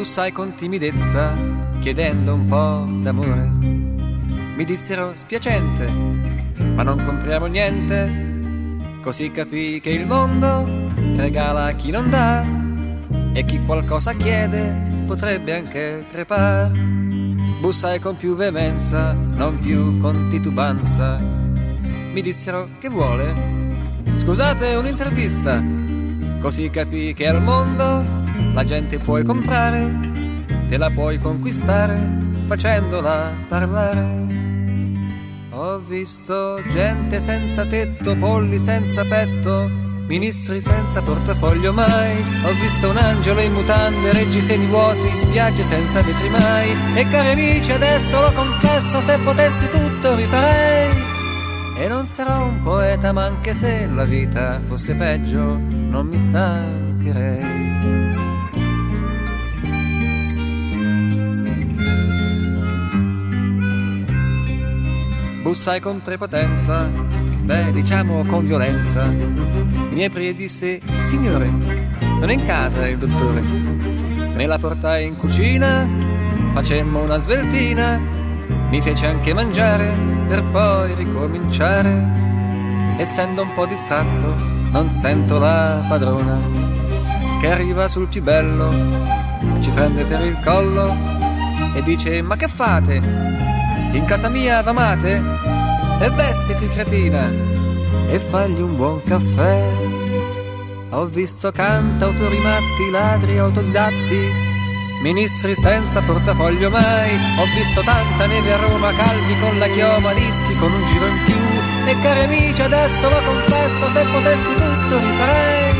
Bussai con timidezza, chiedendo un po' d'amore. Mi dissero spiacente, ma non compriamo niente. Così capii che il mondo regala a chi non dà, e chi qualcosa chiede potrebbe anche crepar. Bussai con più veemenza, non più con titubanza. Mi dissero che vuole? Scusate, un'intervista. Così capii che al mondo la gente puoi comprare, te la puoi conquistare facendola parlare. Ho visto gente senza tetto, polli senza petto, ministri senza portafoglio mai. Ho visto un angelo in mutande, reggi semivuoti, spiagge senza vetri mai. E cari amici, adesso lo confesso, se potessi tutto rifarei. E non sarò un poeta, ma anche se la vita fosse peggio, non mi stancherei. Bussai con prepotenza, diciamo con violenza. Mi aprì e disse: signore, non è in casa il dottore. Me la portai in cucina, facemmo una sveltina. Mi fece anche mangiare per poi ricominciare. Essendo un po' distratto, non sento la padrona che arriva sul più bello, ci prende per il collo e dice: ma che fate? In casa mia v'amate? E vestiti, cretina, e fagli un buon caffè. Ho visto cantautori matti, ladri autodidatti, ministri senza portafoglio mai. Ho visto tanta neve a Roma, calvi con la chioma, dischi con un giro in più. E cari amici, adesso lo confesso, se potessi tutto rifarei.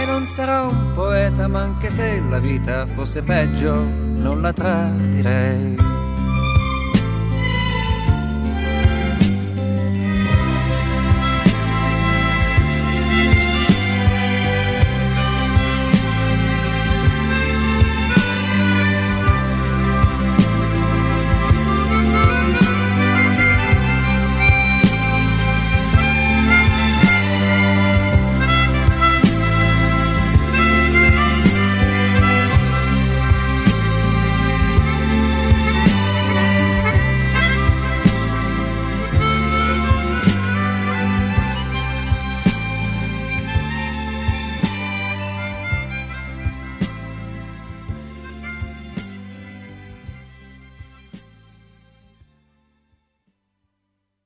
E non sarò un poeta, ma anche se la vita fosse peggio, non la tradirei.